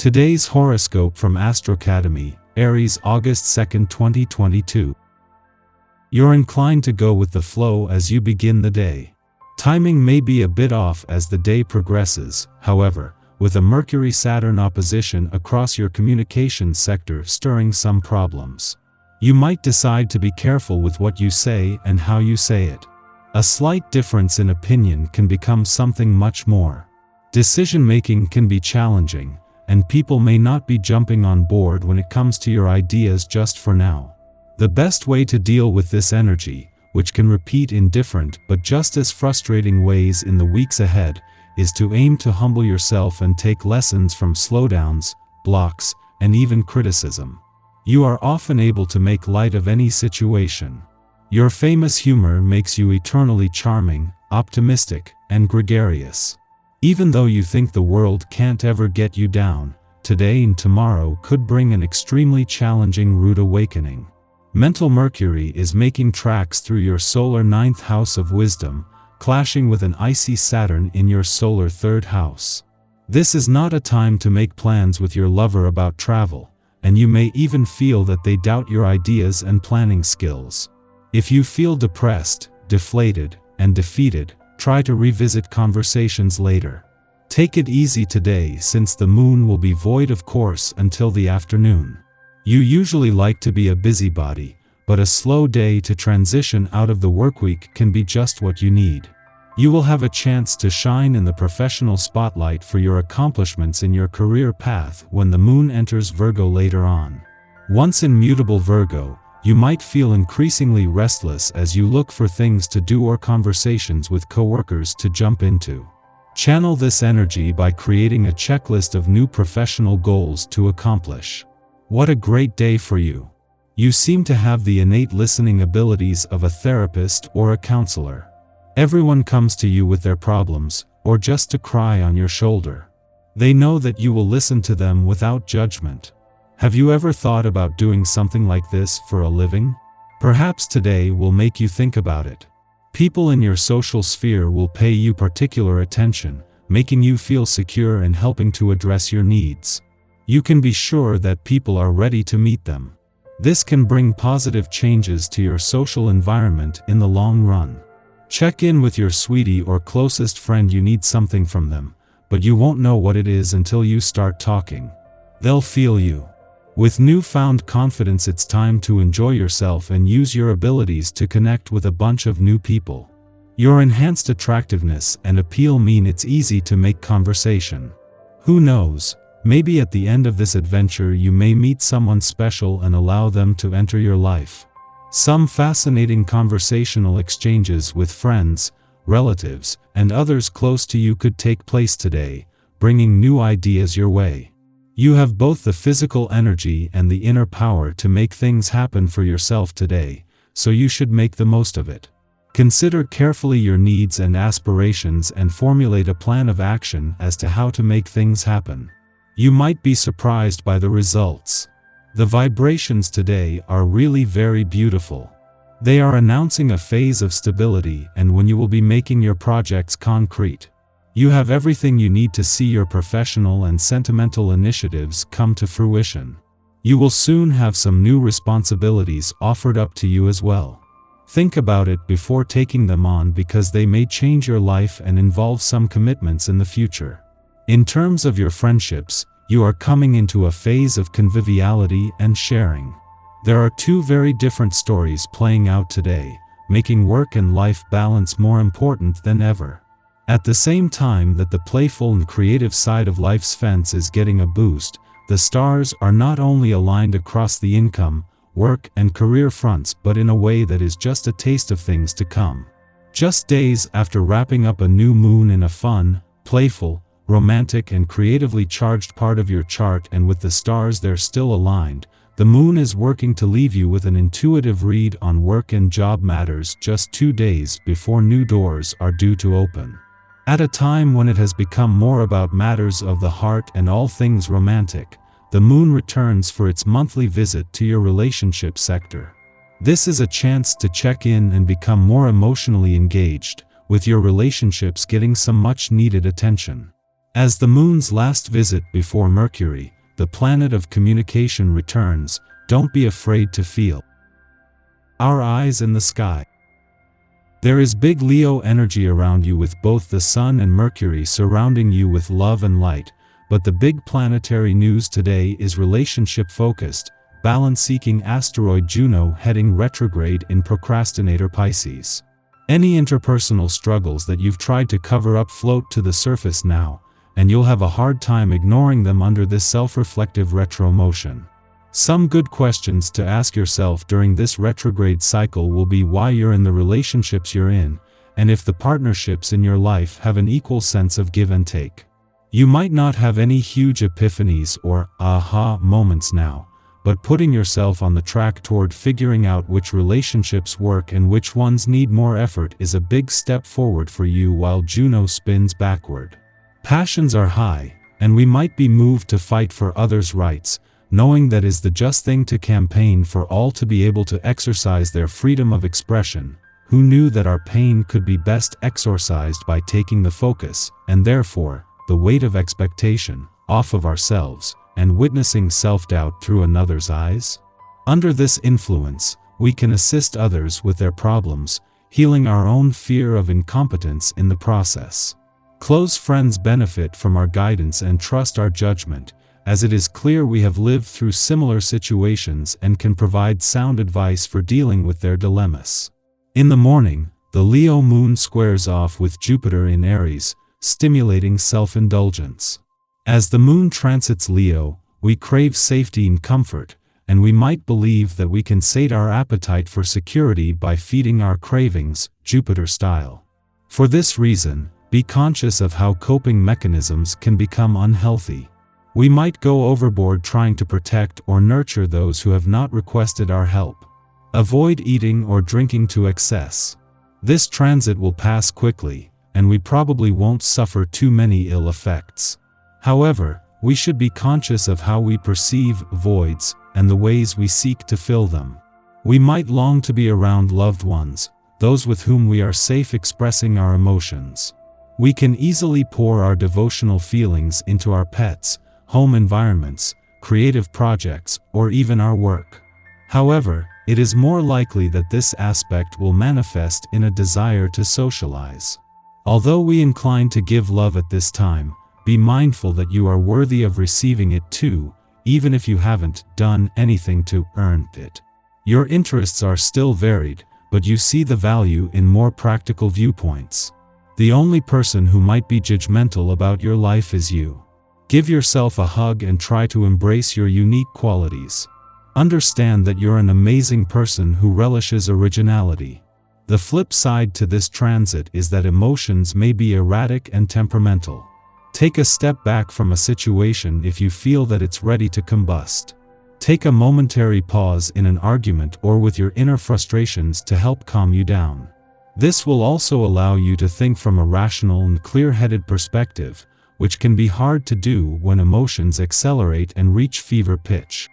Today's horoscope from Astrocademy, Aries, August 2, 2022. You're inclined to go with the flow as you begin the day. Timing may be a bit off as the day progresses, however, with a Mercury-Saturn opposition across your communications sector stirring some problems. You might decide to be careful with what you say and how you say it. A slight difference in opinion can become something much more. Decision-making can be challenging, and people may not be jumping on board when it comes to your ideas just for now. The best way to deal with this energy, which can repeat in different but just as frustrating ways in the weeks ahead, is to aim to humble yourself and take lessons from slowdowns, blocks, and even criticism. You are often able to make light of any situation. Your famous humor makes you eternally charming, optimistic, and gregarious. Even though you think the world can't ever get you down, today and tomorrow could bring an extremely challenging rude awakening. Mental Mercury is making tracks through your solar 9th house of wisdom, clashing with an icy Saturn in your solar 3rd house. This is not a time to make plans with your lover about travel, and you may even feel that they doubt your ideas and planning skills. If you feel depressed, deflated, and defeated, try to revisit conversations later. Take it easy today since the moon will be void of course until the afternoon. You usually like to be a busybody, but a slow day to transition out of the workweek can be just what you need. You will have a chance to shine in the professional spotlight for your accomplishments in your career path when the moon enters Virgo later on. Once in mutable Virgo, you might feel increasingly restless as you look for things to do or conversations with coworkers to jump into. Channel this energy by creating a checklist of new professional goals to accomplish. What a great day for you! You seem to have the innate listening abilities of a therapist or a counselor. Everyone comes to you with their problems, or just to cry on your shoulder. They know that you will listen to them without judgment. Have you ever thought about doing something like this for a living? Perhaps today will make you think about it. People in your social sphere will pay you particular attention, making you feel secure and helping to address your needs. You can be sure that people are ready to meet them. This can bring positive changes to your social environment in the long run. Check in with your sweetie or closest friend. You need something from them, but you won't know what it is until you start talking. They'll feel you. With newfound confidence, it's time to enjoy yourself and use your abilities to connect with a bunch of new people. Your enhanced attractiveness and appeal mean it's easy to make conversation. Who knows, maybe at the end of this adventure you may meet someone special and allow them to enter your life. Some fascinating conversational exchanges with friends, relatives, and others close to you could take place today, bringing new ideas your way. You have both the physical energy and the inner power to make things happen for yourself today, so you should make the most of it. Consider carefully your needs and aspirations and formulate a plan of action as to how to make things happen. You might be surprised by the results. The vibrations today are really very beautiful. They are announcing a phase of stability and when you will be making your projects concrete. You have everything you need to see your professional and sentimental initiatives come to fruition. You will soon have some new responsibilities offered up to you as well. Think about it before taking them on because they may change your life and involve some commitments in the future. In terms of your friendships, you are coming into a phase of conviviality and sharing. There are two very different stories playing out today, making work and life balance more important than ever. At the same time that the playful and creative side of life's fence is getting a boost, the stars are not only aligned across the income, work, and career fronts but in a way that is just a taste of things to come. Just days after wrapping up a new moon in a fun, playful, romantic and creatively charged part of your chart and with the stars there still aligned, the moon is working to leave you with an intuitive read on work and job matters just 2 days before new doors are due to open. At a time when it has become more about matters of the heart and all things romantic, the moon returns for its monthly visit to your relationship sector. This is a chance to check in and become more emotionally engaged, with your relationships getting some much needed attention. As the moon's last visit before Mercury, the planet of communication returns. Don't be afraid to feel. Our eyes in the sky. There is big Leo energy around you with both the Sun and Mercury surrounding you with love and light, but the big planetary news today is relationship-focused, balance-seeking asteroid Juno heading retrograde in procrastinator Pisces. Any interpersonal struggles that you've tried to cover up float to the surface now, and you'll have a hard time ignoring them under this self-reflective retro motion. Some good questions to ask yourself during this retrograde cycle will be why you're in the relationships you're in, and if the partnerships in your life have an equal sense of give and take. You might not have any huge epiphanies or aha moments now, but putting yourself on the track toward figuring out which relationships work and which ones need more effort is a big step forward for you while Juno spins backward. Passions are high, and we might be moved to fight for others' rights, knowing that is the just thing to campaign for all to be able to exercise their freedom of expression. Who knew that our pain could be best exorcised by taking the focus, and therefore, the weight of expectation, off of ourselves, and witnessing self-doubt through another's eyes? Under this influence, we can assist others with their problems, healing our own fear of incompetence in the process. Close friends benefit from our guidance and trust our judgment, as it is clear we have lived through similar situations and can provide sound advice for dealing with their dilemmas. In the morning, the Leo moon squares off with Jupiter in Aries, stimulating self-indulgence. As the moon transits Leo, we crave safety and comfort, and we might believe that we can sate our appetite for security by feeding our cravings, Jupiter style. For this reason, be conscious of how coping mechanisms can become unhealthy. We might go overboard trying to protect or nurture those who have not requested our help. Avoid eating or drinking to excess. This transit will pass quickly, and we probably won't suffer too many ill effects. However, we should be conscious of how we perceive voids and the ways we seek to fill them. We might long to be around loved ones, those with whom we are safe expressing our emotions. We can easily pour our devotional feelings into our pets, home environments, creative projects, or even our work. However, it is more likely that this aspect will manifest in a desire to socialize. Although we incline to give love at this time, be mindful that you are worthy of receiving it too, even if you haven't done anything to earn it. Your interests are still varied, but you see the value in more practical viewpoints. The only person who might be judgmental about your life is you. Give yourself a hug and try to embrace your unique qualities. Understand that you're an amazing person who relishes originality. The flip side to this transit is that emotions may be erratic and temperamental. Take a step back from a situation if you feel that it's ready to combust. Take a momentary pause in an argument or with your inner frustrations to help calm you down. This will also allow you to think from a rational and clear-headed perspective, which can be hard to do when emotions accelerate and reach fever pitch.